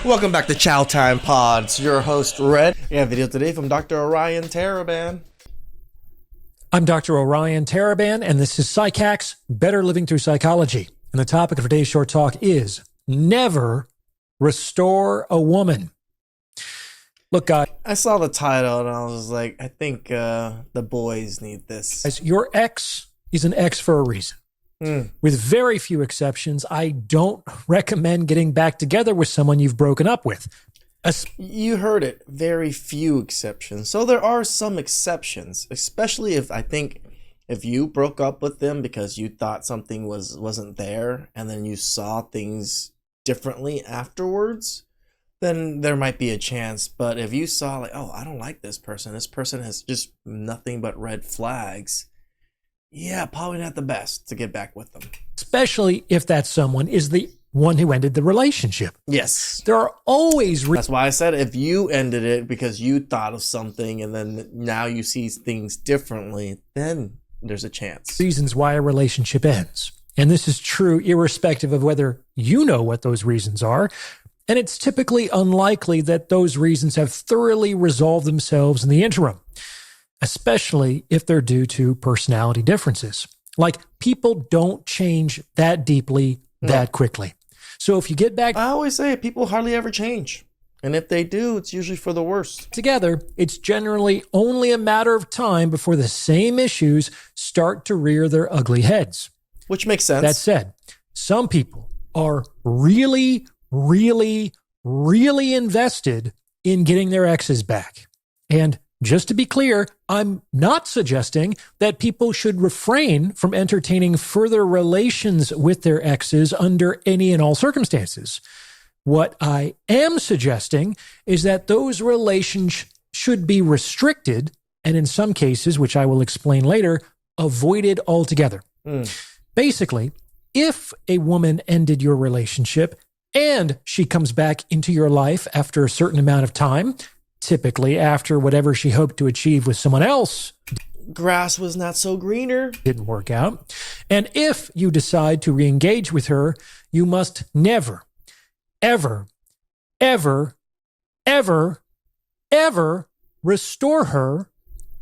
Welcome back to Chow Time Pods. Your host, Red. We have a video today from Dr. Orion Taraban. I'm Dr. Orion Taraban, and this is psychacks, Better Living Through Psychology. And the topic of today's short talk is never restore a woman. Look, guys. I saw the title and I was like, I think the boys need this. Your ex is an ex for a reason. With very few exceptions, I don't recommend getting back together with someone you've broken up with. You heard it. Very few exceptions. So there are some exceptions, especially if you broke up with them because you thought something wasn't there and then you saw things differently afterwards, then there might be a chance. But if you saw like, oh, I don't like this person has just nothing but red flags, yeah, probably not the best to get back with them. Especially if that someone is the one who ended the relationship. Yes. There are always That's why I said if you ended it because you thought of something and then now you see things differently, then there's a chance. Reasons why a relationship ends. And this is true irrespective of whether you know what those reasons are. And it's typically unlikely that those reasons have thoroughly resolved themselves in the interim, especially if they're due to personality differences. Like, people don't change that deeply, that quickly. So if you get back... I always say people hardly ever change. And if they do, it's usually for the worst. Together, it's generally only a matter of time before the same issues start to rear their ugly heads. Which makes sense. That said, some people are really, really, really invested in getting their exes back. And just to be clear, I'm not suggesting that people should refrain from entertaining further relations with their exes under any and all circumstances. What I am suggesting is that those relations should be restricted and in some cases, which I will explain later, avoided altogether. Basically, if a woman ended your relationship and she comes back into your life after a certain amount of time, typically after whatever she hoped to achieve with someone else grass was not so greener, didn't work out, and if you decide to re-engage with her, you must never, ever, ever, ever, ever restore her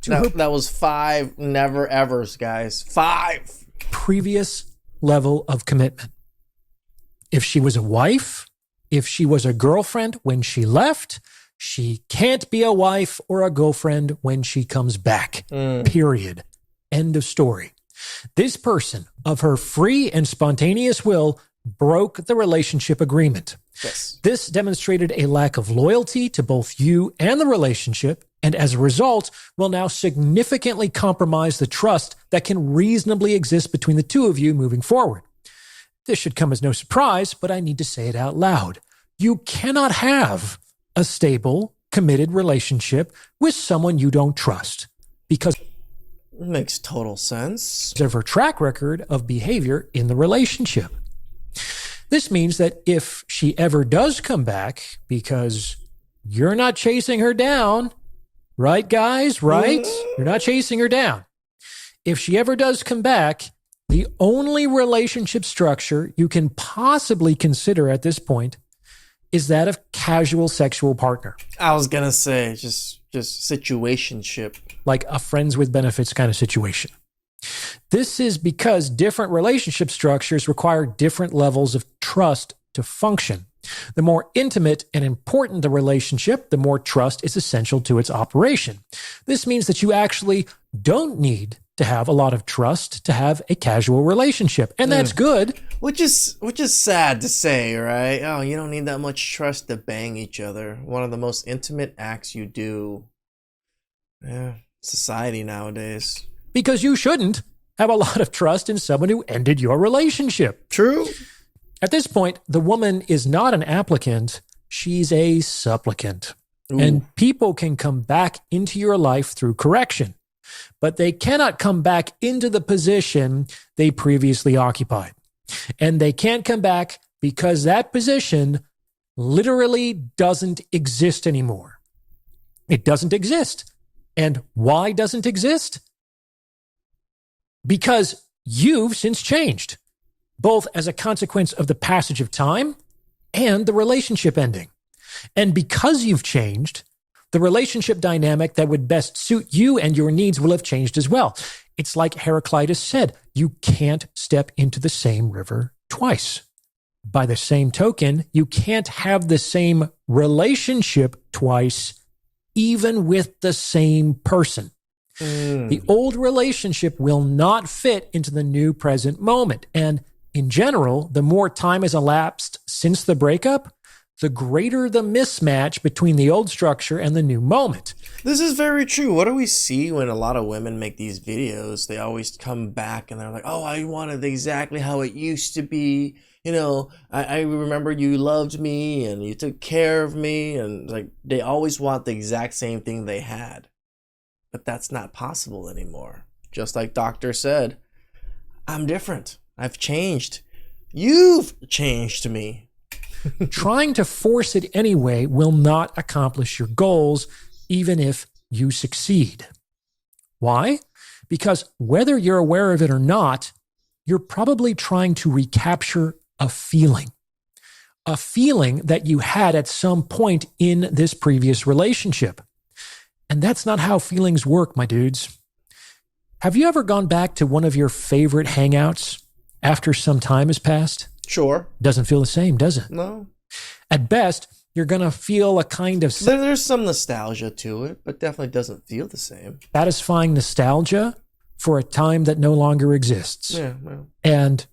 to her that was 5 never evers, guys. 5 previous level of commitment. If she was a wife, if she was a girlfriend when she left, she can't be a wife or a girlfriend when she comes back. Period. End of story. This person, of her free and spontaneous will, broke the relationship agreement. Yes. This demonstrated a lack of loyalty to both you and the relationship, and as a result, will now significantly compromise the trust that can reasonably exist between the two of you moving forward. This should come as no surprise, but I need to say it out loud. You cannot have a stable, committed relationship with someone you don't trust because makes total sense of her track record of behavior in the relationship. This means that if she ever does come back because you're not chasing her down, right, guys? Right? You're not chasing her down. If she ever does come back, the only relationship structure you can possibly consider at this point is that of casual sexual partner. I was gonna say just situationship, like a friends with benefits kind of situation. This is because different relationship structures require different levels of trust to function. The more intimate and important the relationship, the more trust is essential to its operation. This means that you actually don't need to have a lot of trust to have a casual relationship. And that's good. Which is sad to say, right? Oh, you don't need that much trust to bang each other. One of the most intimate acts you do. Yeah, society nowadays. Because you shouldn't have a lot of trust in someone who ended your relationship. True. At this point, the woman is not an applicant. She's a supplicant. And people can come back into your life through correction, but they cannot come back into the position they previously occupied. And they can't come back because that position literally doesn't exist anymore. It doesn't exist. And why doesn't it exist? Because you've since changed, both as a consequence of the passage of time and the relationship ending. And because you've changed, the relationship dynamic that would best suit you and your needs will have changed as well. It's like Heraclitus said, you can't step into the same river twice. By the same token, you can't have the same relationship twice, even with the same person. The old relationship will not fit into the new present moment. And in general, the more time has elapsed since the breakup, the greater the mismatch between the old structure and the new moment. This is very true. What do we see when a lot of women make these videos? They always come back and they're like, oh, I wanted exactly how it used to be. You know, I remember you loved me and you took care of me. And like, they always want the exact same thing they had. But that's not possible anymore. Just like Doctor said, I'm different. I've changed. You've changed me. Trying to force it anyway will not accomplish your goals, even if you succeed. Why? Because whether you're aware of it or not, you're probably trying to recapture a feeling that you had at some point in this previous relationship. And that's not how feelings work, my dudes. Have you ever gone back to one of your favorite hangouts after some time has passed? Sure. Doesn't feel the same, does it? No. At best, you're going to feel a kind of There's some nostalgia to it, but definitely doesn't feel the same. satisfying nostalgia for a time that no longer exists. Yeah, well. And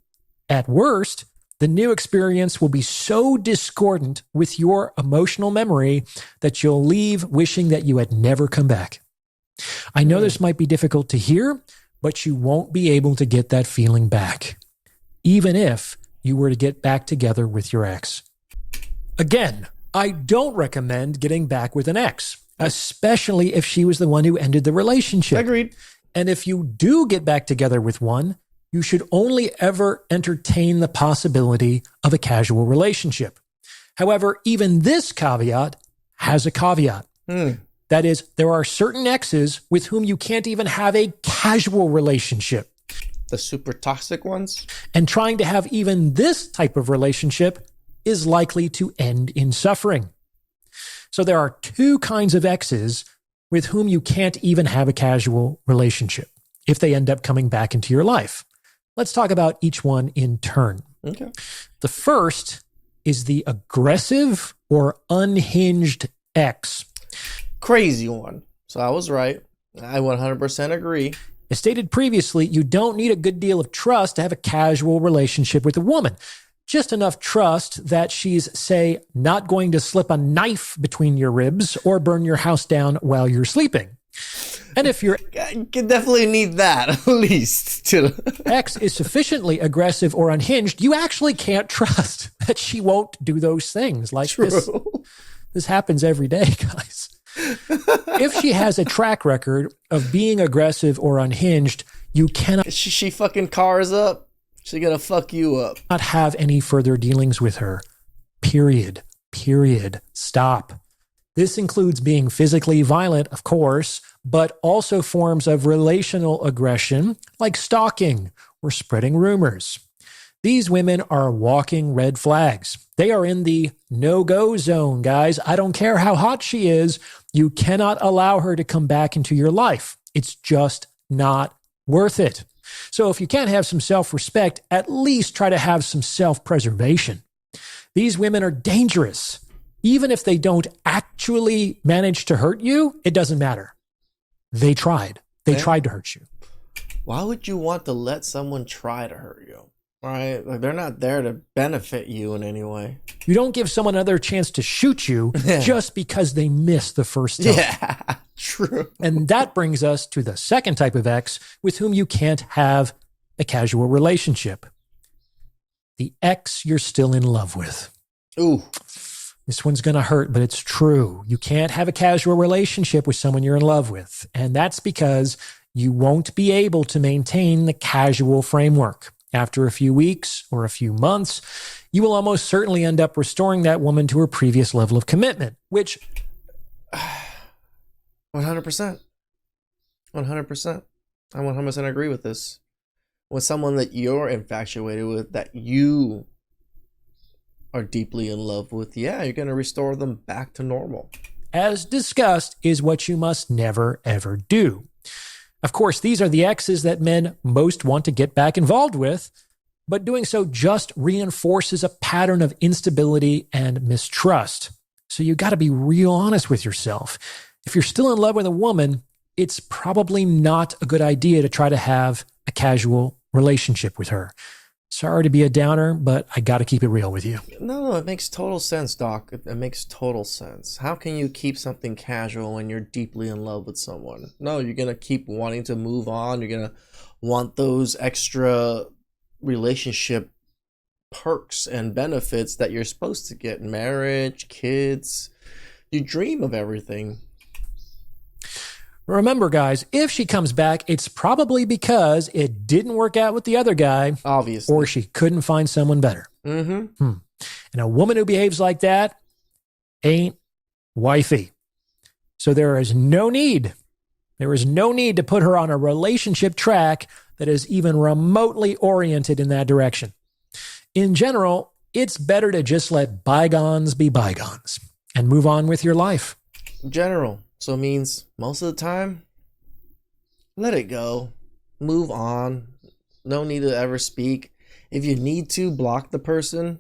at worst, the new experience will be so discordant with your emotional memory that you'll leave wishing that you had never come back. I know this might be difficult to hear, but you won't be able to get that feeling back, even if you were to get back together with your ex. Again, I don't recommend getting back with an ex, especially if she was the one who ended the relationship. Agreed. And if you do get back together with one, you should only ever entertain the possibility of a casual relationship. However, even this caveat has a caveat. That is, there are certain exes with whom you can't even have a casual relationship. The super toxic ones? And trying to have even this type of relationship is likely to end in suffering. So there are two kinds of exes with whom you can't even have a casual relationship if they end up coming back into your life. Let's talk about each one in turn. Okay. The first is the aggressive or unhinged ex. Crazy one. So I was right. I 100% agree. As stated previously, you don't need a good deal of trust to have a casual relationship with a woman. Just enough trust that she's, say, not going to slip a knife between your ribs or burn your house down while you're sleeping. And if your I can definitely need that, at least. ex is sufficiently aggressive or unhinged, you actually can't trust that she won't do those things. Like this happens every day, guys. If she has a track record of being aggressive or unhinged, you cannot she fucking cars up. She gonna fuck you up. not have any further dealings with her. Period. Stop. This includes being physically violent, of course, but also forms of relational aggression like stalking or spreading rumors. These women are walking red flags. They are in the no-go zone, guys. I don't care how hot she is. You cannot allow her to come back into your life. It's just not worth it. So if you can't have some self-respect, at least try to have some self-preservation. These women are dangerous. Even if they don't actually manage to hurt you, it doesn't matter. They tried. They tried to hurt you. Why would you want to let someone try to hurt you? Right? Like, they're not there to benefit you in any way. You don't give someone another chance to shoot you just because they missed the first time. Yeah, true. And that brings us to the second type of ex with whom you can't have a casual relationship. The ex you're still in love with. Ooh. This one's going to hurt, but it's true. You can't have a casual relationship with someone you're in love with. And that's because you won't be able to maintain the casual framework. After a few weeks or a few months, you will almost certainly end up restoring that woman to her previous level of commitment, which 100%. 100%. I 100% agree with this. With someone that you're infatuated with, that you are deeply in love with, yeah, you're going to restore them back to normal. As discussed, is what you must never, ever do. Of course, these are the exes that men most want to get back involved with, but doing so just reinforces a pattern of instability and mistrust. So you got to be real honest with yourself. If you're still in love with a woman, it's probably not a good idea to try to have a casual relationship with her. Sorry to be a downer, but I got to keep it real with you. No, it makes total sense, Doc. It makes total sense. How can you keep something casual when you're deeply in love with someone? No, you're going to keep wanting to move on. You're going to want those extra relationship perks and benefits that you're supposed to get. Marriage, kids. You dream of everything. Remember, guys, if she comes back, it's probably because it didn't work out with the other guy. Obviously. Or she couldn't find someone better. And a woman who behaves like that ain't wifey. So there is no need to put her on a relationship track that is even remotely oriented in that direction. In general, it's better to just let bygones be bygones and move on with your life. General. So it means most of the time, let it go. Move on. No need to ever speak. If you need to, block the person.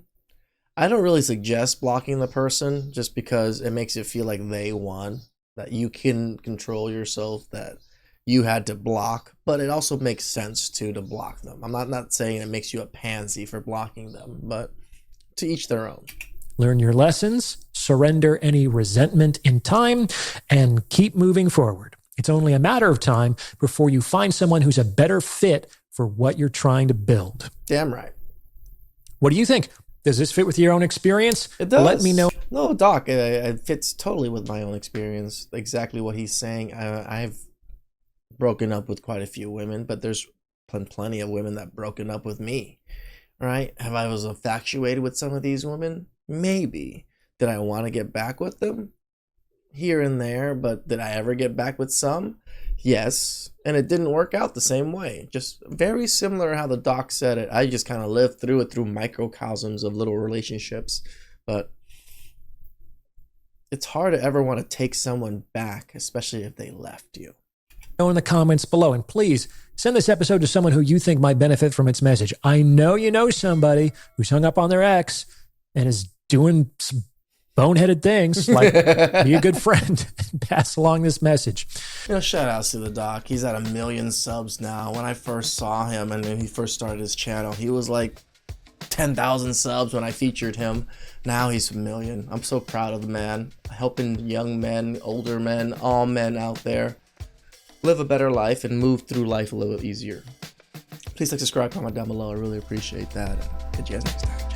I don't really suggest blocking the person just because it makes it feel like they won. That you can control yourself, that you had to block. But it also makes sense to block them. I'm not saying it makes you a pansy for blocking them, but to each their own. Learn your lessons, surrender any resentment in time, and keep moving forward. It's only a matter of time before you find someone who's a better fit for what you're trying to build. Damn right. What do you think? Does this fit with your own experience? It does. Let me know. No, Doc, it fits totally with my own experience. Exactly what he's saying. I've broken up with quite a few women, but there's plenty of women that broken up with me, right? Have I was infatuated with some of these women? Maybe. Did I want to get back with them? Here and there, but did I ever get back with some? Yes. And it didn't work out the same way. Just very similar how the doc said it. I just kind of lived through it through microcosms of little relationships. But it's hard to ever want to take someone back, especially if they left you. In the comments below, and please send this episode to someone who you think might benefit from its message. I know you know somebody who's hung up on their ex and is doing some boneheaded things, like be a good friend and pass along this message. Shout outs to the doc. He's at 1 million subs now. When I first saw him and when he first started his channel, he was like 10,000 subs when I featured him. Now he's 1 million. I'm so proud of the man. Helping young men, older men, all men out there live a better life and move through life a little easier. Please like, subscribe, comment down below. I really appreciate that. Catch you guys next time.